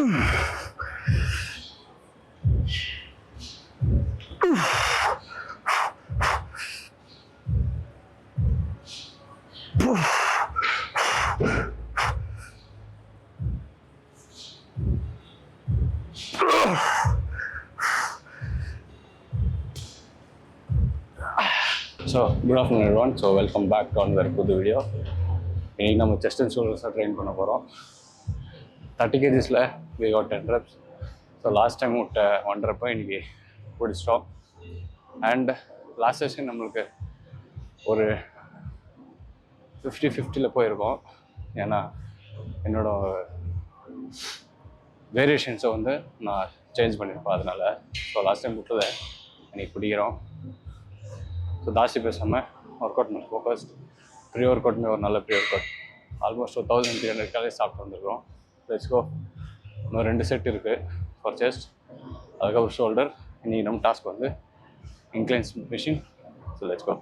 So, good afternoon everyone. So, welcome back to another good video. இன்னைக்கு நம்ம chest and ஷோல்டர்ஸாக train பண்ண போகிறோம். 30 kgsல we got 10 reps. So last time விட்ட 1 rep இன்னைக்கு பிடிச்சிட்டோம். And last session நம்மளுக்கு ஒரு 50-50 போயிருக்கோம். ஏன்னா என்னோட வேரியேஷன்ஸை வந்து நான் சேஞ்ச் பண்ணியிருப்பேன். அதனால் ஸோ லாஸ்ட் டைம் விட்டதை இன்னைக்கு பிடிக்கிறோம். ஸோ தாசி பேசாமல் ஒர்க் அவுட் மேலே ஃபோக்கஸ்ட். ப்ரீ ஒர்க் அவுட்மே ஒரு நல்ல pre work out. Almost 1300 calories சாப்பிட்டு வந்துருக்கோம். Let's go. இன்னும் 2 செட் இருக்குது ஃபார் செஸ்ட், அதுக்கப்புறம் ஷோல்டர். இன்றைக்கி நம்ம டாஸ்க் வந்து inclines machine. So let's go.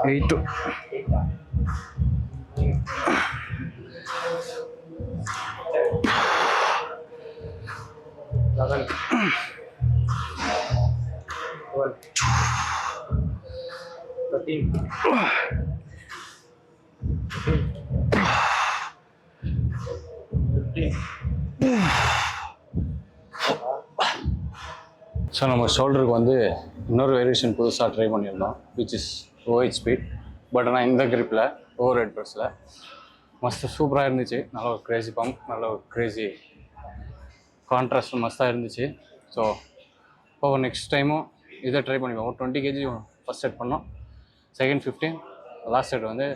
Eight. So நம்ம ஷோல்டருக்கு வந்து இன்னொரு வேரியேஷன் புதுசாக ட்ரை பண்ணியிருந்தோம், which is OH speed. But ஆனால் இந்த கிரிப்பில் ஓவர் ஹெட் ப்ரெஸ்ஸில் மஸ்ட்டு சூப்பராக இருந்துச்சு. நல்ல ஒரு க்ரேசி பம்ப், நல்ல ஒரு க்ரேசி கான்ட்ராஸ்ட் மஸ்தாக இருந்துச்சு. ஸோ இப்போ நெக்ஸ்ட் டைமும் இதை ட்ரை பண்ணிப்போம். ஒரு 20 kg ஃபஸ்ட் செட் பண்ணோம், செகண்ட் 15, லாஸ்ட் செட் வந்து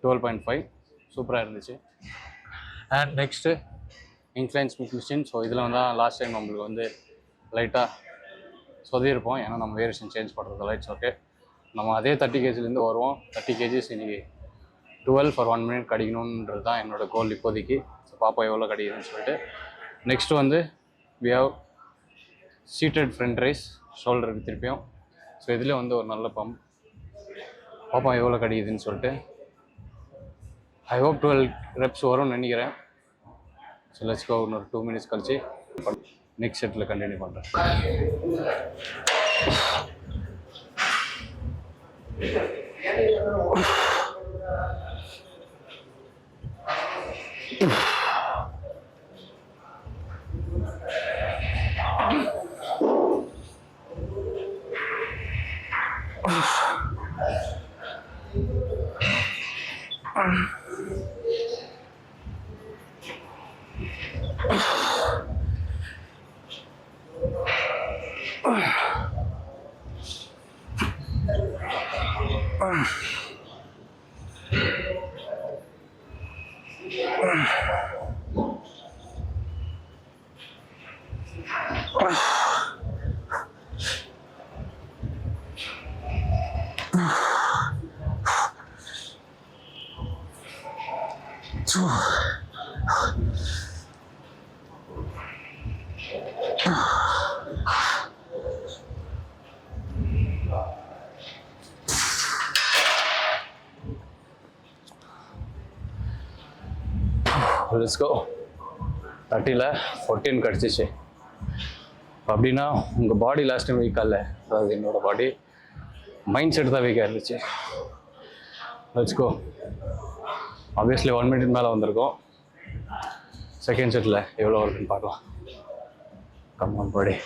12.5. சூப்பராக இருந்துச்சு. And next incline Smith machine. So இதில் வந்து லாஸ்ட் டைம் நம்மளுக்கு வந்து லைட்டாக சொதியிருப்போம், ஏன்னா நம்ம வேரியேஷன் சேஞ்ச் பண்ணுறது லைட்ஸ். ஓகே, நம்ம அதே 30 kgலேருந்து வருவோம். 30 kgs இன்றைக்கி 12 for 1 minute கிடைக்கணுன்றது தான் என்னோடய கோல் இப்போதைக்கு. ஸோ பாப்பா எவ்வளோ கிடைக்குதுன்னு சொல்லிட்டு. நெக்ஸ்ட்டு வந்து we have seated front raise ஷோல்டருக்கு திருப்பியும். ஸோ இதில் வந்து ஒரு நல்ல பம்ப். பாப்பா எவ்வளோ கிடைக்குதுன்னு சொல்லிட்டு. ஐ ஹோப் 12 reps வரும்னு நினைக்கிறேன். So let's go. இன்னொரு 2 minutes கழிச்சு நெக்ஸ்ட் செட்டில் கண்டினியூ பண்ணுறேன். Let's go. 30ல் 14 கிடச்சிச்சு. அப்படின்னா உங்கள் பாடி லாஸ்ட் டைம் வீக்காக இல்லை, அதாவது என்னோடய பாடி மைண்ட் செட் தான் வீக்காக இருந்துச்சு. Let's go. ஆப்வியஸ்லி 1 minute மேலே வந்திருக்கோம். செகண்ட் செட்டில் எவ்வளோ இருக்குன்னு பார்க்கலாம். Come on, buddy.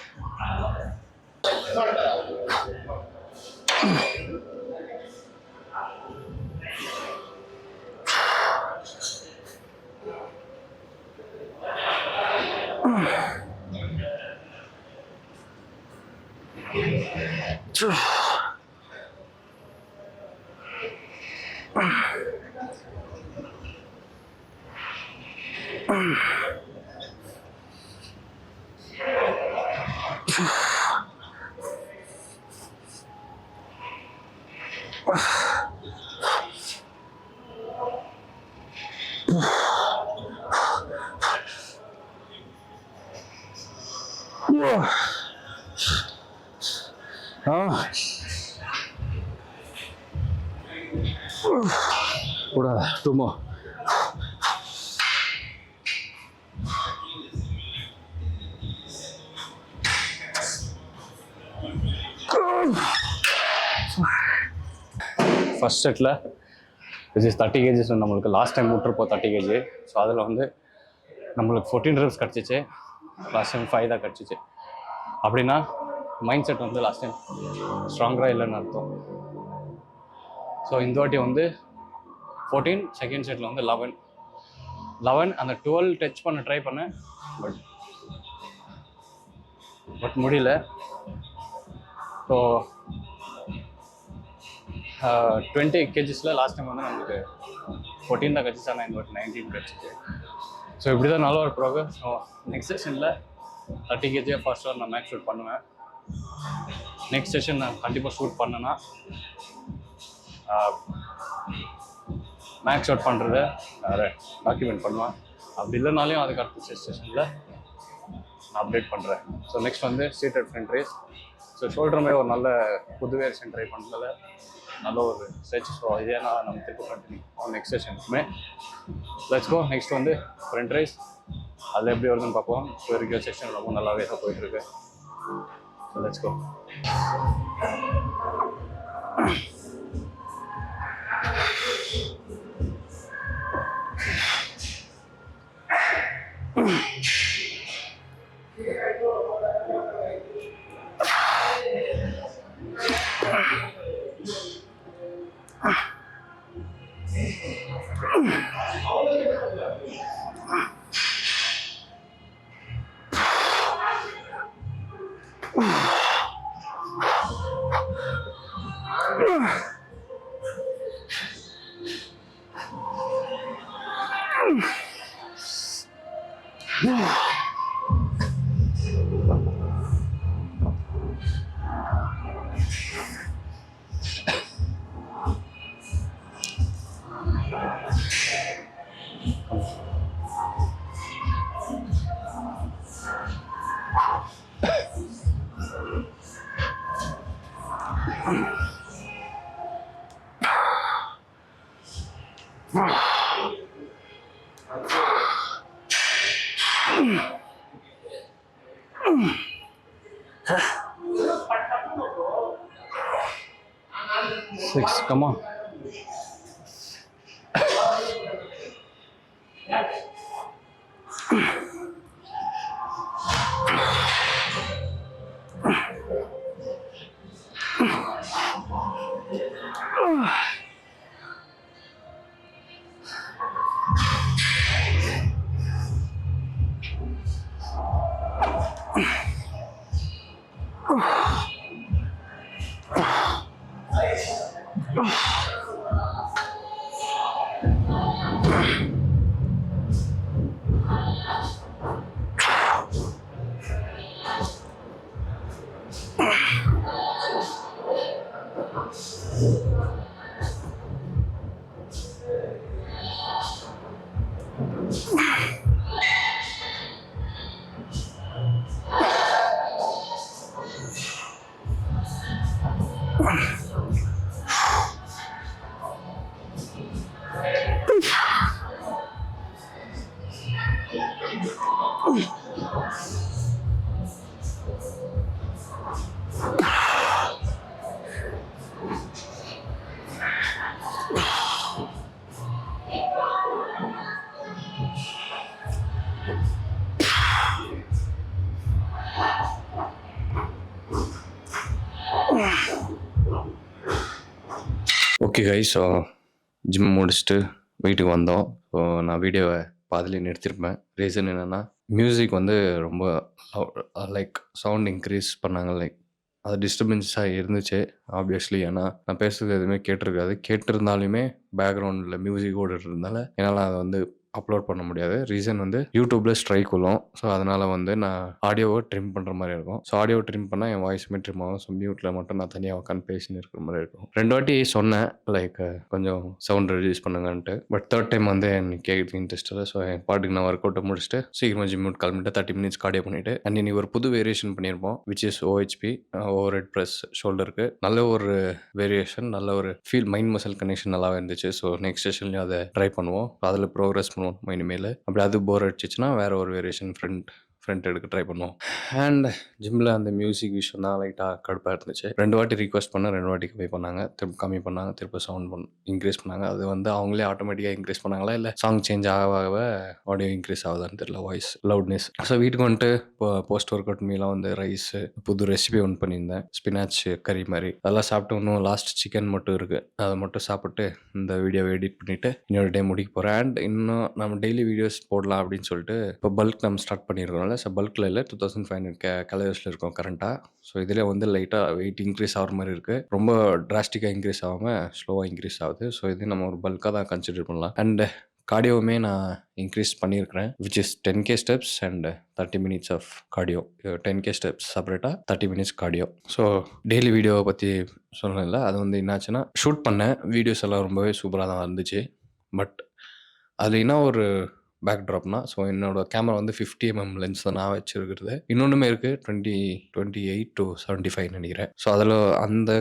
Two more. First settle which is 30 kgs நம்மளுக்கு லாஸ்ட் டைம் விட்டுருப்போம் 30 kg. ஸோ அதில் வந்து நம்மளுக்கு 14 reps கிடச்சிச்சு. லாஸ்ட் டைம் 5 தான் கிடச்சிச்சு. அப்படின்னா மைண்ட் செட் வந்து லாஸ்ட் டைம் ஸ்ட்ராங்கராக இல்லைன்னு அர்த்தம். ஸோ இந்த வாட்டி வந்து 14, செகண்ட் செட்டில் வந்து 11 அந்த 12 டச் பண்ண ட்ரை பண்ணேன். பட் முடியல. ஸோ 20 kgsல லாஸ்ட் டைம் வந்து நமக்கு 14 தான் கிடச்சிச்சு. ஆனால் இந்த வாட்டி 19 கிடச்சிச்சு. ஸோ இப்படி தான் நல்ல ஒரு ப்ரோக்ரஸ். ஸோ நெக்ஸ்ட் செஷனில் 30 kg ஃபர்ஸ்ட் நான் மேக்ஸ் ஷூட் பண்ணுவேன். நெக்ஸ்ட் செஷன் நான் கண்டிப்பாக ஷூட் பண்ணேன்னா மேக்ஸ் ஷூட் பண்ணுறத டாக்குமெண்ட் பண்ணுவேன். அப்படி இல்லைனாலையும் அதுக்கு அடுத்த செஷனில் நான் அப்டேட் பண்ணுறேன். ஸோ நெக்ஸ்ட் வந்து seated front raise. So shoulder மாதிரி ஒரு நல்ல புது வேரியேஷன் ட்ரை பண்ணுறதுல நல்ல ஒரு ஸ்ட்ரெச். ஸோ இதே நான் நம்ம திருப்பி கண்டினியூ நெக்ஸ்ட் செஷனுக்குமே. Let's go. நெக்ஸ்ட் வந்து ஃப்ரண்ட் ரேஸ். அதில் எப்படி வருதுன்னு பார்ப்போம். ஸோ இருக்கிற செஷன் ரொம்ப நல்லாவே தான் போயிட்டுருக்கு. So let's go. Six, come on. Okay guys, so gym முடிச்சுட்டு வீட்டுக்கு வந்தோம். ஸோ நான் வீடியோவை பாதியிலே நிறுத்தியிருப்பேன். ரீசன் என்னென்னா, மியூசிக் வந்து ரொம்ப லைக் சவுண்ட் இன்க்ரீஸ் பண்ணாங்க. லைக் அது டிஸ்டர்பன்ஸாக இருந்துச்சு ஆப்வியஸ்லி. ஏன்னா நான் பேசுகிறது எதுவுமே கேட்டிருக்காது. கேட்டிருந்தாலுமே பேக்ரவுண்டில் மியூசிக் ஓடிட்டுருந்தால என்னால் அதை வந்து அப்லோட் பண்ண முடியாது. ரீசன் வந்து யூடியூப்பில் ஸ்ட்ரைக் விழும். ஸோ அதனால் வந்து நான் ஆடியோவை ட்ரிம் பண்ணுற மாதிரி இருக்கும். ஸோ ஆடியோவை ட்ரிம் பண்ணால் என் வாய்ஸுமே ட்ரிம் ஆகும். ஸோ மியூட்டில் மட்டும் நான் தனியாக உட்காந்து பேசின்னு இருக்கிற மாதிரி இருக்கும். 2 வாட்டி சொன்னேன் லைக் கொஞ்சம் சவுண்ட் ரெடியூஸ் பண்ணுங்கன்ட்டு. பட் தேர்ட் டைம் வந்து எனக்கு கேட்குறது இன்ட்ரெஸ்ட் இல்லை. ஸோ என் பாட்டுக்கு நான் ஒர்க் அவுட்டை முடிச்சுட்டு சீக்கிரமாக ஜிம் அவுட் கிளம்பிட்டு 30 மினிட்ஸ் கார்டியோ பண்ணிவிட்டு அண்ட் இன்னைக்கு ஒரு புது வேரியேஷன் பண்ணியிருப்போம். Which is OHP, overhead press ஷோல்டருக்கு. நல்ல ஒரு வேரியேஷன், நல்ல ஒரு ஃபீல், மைண்ட் மசில் கனெக்ஷன் நல்லாவே இருந்துச்சு. ஸோ நெக்ஸ்ட் செஷன்லேயும் அதை ட்ரை பண்ணுவோம். அதில் ப்ரோக்ரஸ் பண்ணுவோம் இனிமேல். அப்படி அது போர் அடிச்சிச்சுன்னா வேறு ஒரு வேரியேஷன் ஃப்ரண்ட் எடுக்க ட்ரை பண்ணுவோம். அண்ட் ஜிம்மில் அந்த மியூசிக் விஷயம் தான் லைட்டாக கடுப்பாக இருந்துச்சு. 2 வாட்டி ரிக்வஸ்ட் பண்ண, 2 வாட்டி கம்மி பண்ணாங்க, திரும்ப கம்மி பண்ணாங்க, திரும்ப சவுண்ட் இன்க்ரீஸ் பண்ணாங்க. அது வந்து அவங்களே ஆட்டோமேட்டிக்காக இன்க்ரீஸ் பண்ணாங்களா இல்லை சாங் சேஞ்ச் ஆக ஆடியோ இன்க்ரீஸ் ஆகுதான்னு தெரியல, வாய்ஸ் லவுட்னஸ். ஸோ வீட்டுக்கு வந்துட்டு இப்போ போஸ்ட் ஒர்க் அவுட் மீலாம் வந்து ரைஸு, புது ரெசிபி ஒன்று பண்ணியிருந்தேன், ஸ்பினாச் கறி மாதிரி. அதெல்லாம் சாப்பிட்டு இன்னும் லாஸ்ட் சிக்கன் மட்டும் இருக்குது. அதை மட்டும் சாப்பிட்டு இந்த வீடியோவை எடிட் பண்ணிவிட்டு இன்னொரு டே முடிக்க போகிறேன். அண்ட் இன்னும் நம்ம டெய்லி வீடியோஸ் போடலாம் அப்படின்னு சொல்லிட்டு இப்போ பல்க் நம்ம ஸ்டார்ட் பண்ணியிருக்கோம்ல. ஸோ பல்கில் இல்லை, 2500 கலர்ஸில் இருக்கும் கரண்ட்டாக. ஸோ இதில் வந்து லைட்டாக வெயிட் இன்க்ரீஸ் ஆகிற மாதிரி இருக்குது. ரொம்ப டிராஸ்டிக்காக இன்க்ரீஸ் ஆகாமல் ஸ்லோவாக இன்க்ரீஸ் ஆகுது. ஸோ இது நம்ம ஒரு பல்காக தான் கன்சிடர் பண்ணலாம். அண்ட் கார்டியோவுமே நான் இன்க்ரீஸ் பண்ணியிருக்கிறேன், which is 10K steps and 30 minutes of cardio. 10K steps செப்பரேட்டாக, 30 மினிட்ஸ் கார்டியோ. ஸோ டெய்லி வீடியோவை பற்றி சொல்லலை. அது வந்து என்னாச்சுன்னா, ஷூட் பண்ணேன், வீடியோஸ் எல்லாம் ரொம்பவே சூப்பராக தான் இருந்துச்சு. பட் அதில் என்ன ஒரு பேக் ட்ராப்னா, ஸோ என்னோடய கேமரா வந்து 50mm லென்ஸ் தான் நான் வச்சுருக்கிறது. இன்னொன்றுமே இருக்குது, 28 to 75 நினைக்கிறேன். ஸோ அதில் அந்த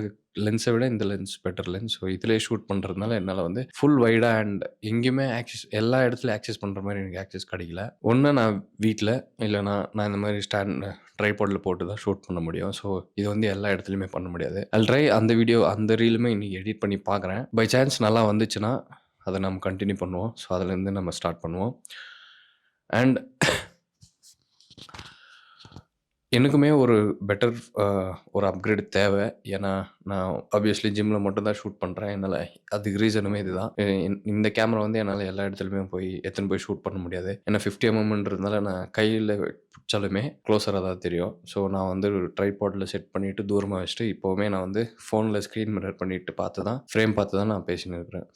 லென்ஸை விட இந்த லென்ஸ் பெட்டர் லென்ஸ். ஸோ இதிலே ஷூட் பண்ணுறதுனால என்னால் வந்து ஃபுல் வைடாக அண்ட் எங்கேயுமே எல்லா இடத்துலையும் ஆக்சஸ் பண்ணுற மாதிரி எனக்கு ஆக்சஸ் கிடைக்கல. ஒன்று நான் வீட்டில், இல்லைனா நான் இந்த மாதிரி ட்ரைபாடில் போட்டு தான் ஷூட் பண்ண முடியும். ஸோ இது வந்து எல்லா இடத்துலையுமே பண்ண முடியாது. அந்த வீடியோ, அந்த ரீலுமே இன்றைக்கி எடிட் பண்ணி பார்க்குறேன். பை சான்ஸ் நல்லா வந்துச்சுன்னா அதை நம்ம கண்டினியூ பண்ணுவோம். ஸோ அதுலேருந்து நம்ம ஸ்டார்ட் பண்ணுவோம். அண்ட் எனக்குமே ஒரு பெட்டர் ஒரு அப்கிரேட் தேவை. ஏன்னா நான் ஆப்வியஸ்லி ஜிம்மில் மட்டும் தான் ஷூட் பண்ணுறேன். என்னால் அதுக்கு ரீசனுமே இதுதான். இந்த கேமரா வந்து என்னால் எல்லா இடத்துலையுமே போய் ஷூட் பண்ண முடியாது. ஏன்னா 50mmன்றதுனால நான் கையில் பிடிச்சாலுமே க்ளோஸராக தான் தெரியும். ஸோ நான் வந்து ஒரு ட்ரைபாடில் செட் பண்ணிவிட்டு தூரமாக வச்சுட்டு இப்போவுமே நான் வந்து ஃபோனில் ஸ்க்ரீன் மிரர் பண்ணிவிட்டு ஃப்ரேம் பார்த்து தான் நான் பேசின்னு இருக்கிறேன்.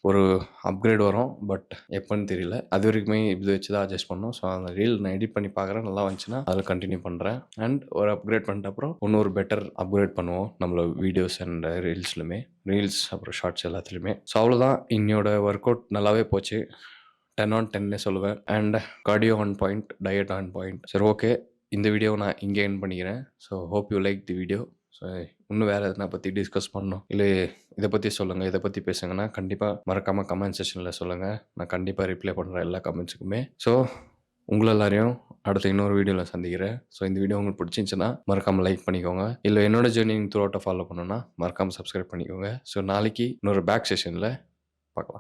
ஒரு அப்கிரேட் வரும், பட் எப்போன்னு தெரியல. அது வரைக்குமே இது வச்சு தான் அட்ஜஸ்ட் பண்ணோம். ஸோ அந்த ரீல் நான் எடிட் பண்ணி பார்க்குறேன், நல்லா வந்துச்சுன்னா அதில் கண்டினியூ பண்ணுறேன். அண்ட் ஒரு அப்கிரேட் பண்ணிட்ட அப்புறம் இன்னொரு பெட்டர் அப்கிரேட் பண்ணுவோம் நம்மளோட வீடியோஸ் அண்ட் ரீல்ஸ் அப்புறம் ஷார்ட்ஸ் எல்லாத்துலேயுமே. ஸோ அவ்வளோதான். இன்னையோட ஒர்க் அவுட் நல்லாவே போச்சு. 10 on 10 சொல்லுவேன். And cardio on point, diet on point. சரி, ஓகே, இந்த வீடியோவை நான் இங்கே எண்ட் பண்ணிக்கிறேன். So hope you like the video. So இன்னும் வேறு எதனா பற்றி டிஸ்கஸ் பண்ணணும், இல்லை இதை பற்றி சொல்லுங்கள், இதை பற்றி பேசுங்கன்னா கண்டிப்பாக மறக்காமல் கமெண்ட் செக்ஷனில் சொல்லுங்கள். நான் கண்டிப்பாக ரிப்ளை பண்ணுறேன் எல்லா கமெண்ட்ஸுக்குமே. ஸோ உங்களை எல்லாரையும் அடுத்த இன்னொரு வீடியோவில் சந்திக்கிறேன். ஸோ இந்த வீடியோ உங்களுக்கு பிடிச்சிருந்துச்சுன்னா மறக்காமல் லைக் பண்ணிக்கோங்க. இல்லை என்னோட ஜேர்னி த்ரூ அவுட்டை ஃபாலோ பண்ணணுன்னா மறக்காமல் சப்ஸ்கிரைப் பண்ணிக்கோங்க. ஸோ நாளைக்கு இன்னொரு பேக் செஷனில்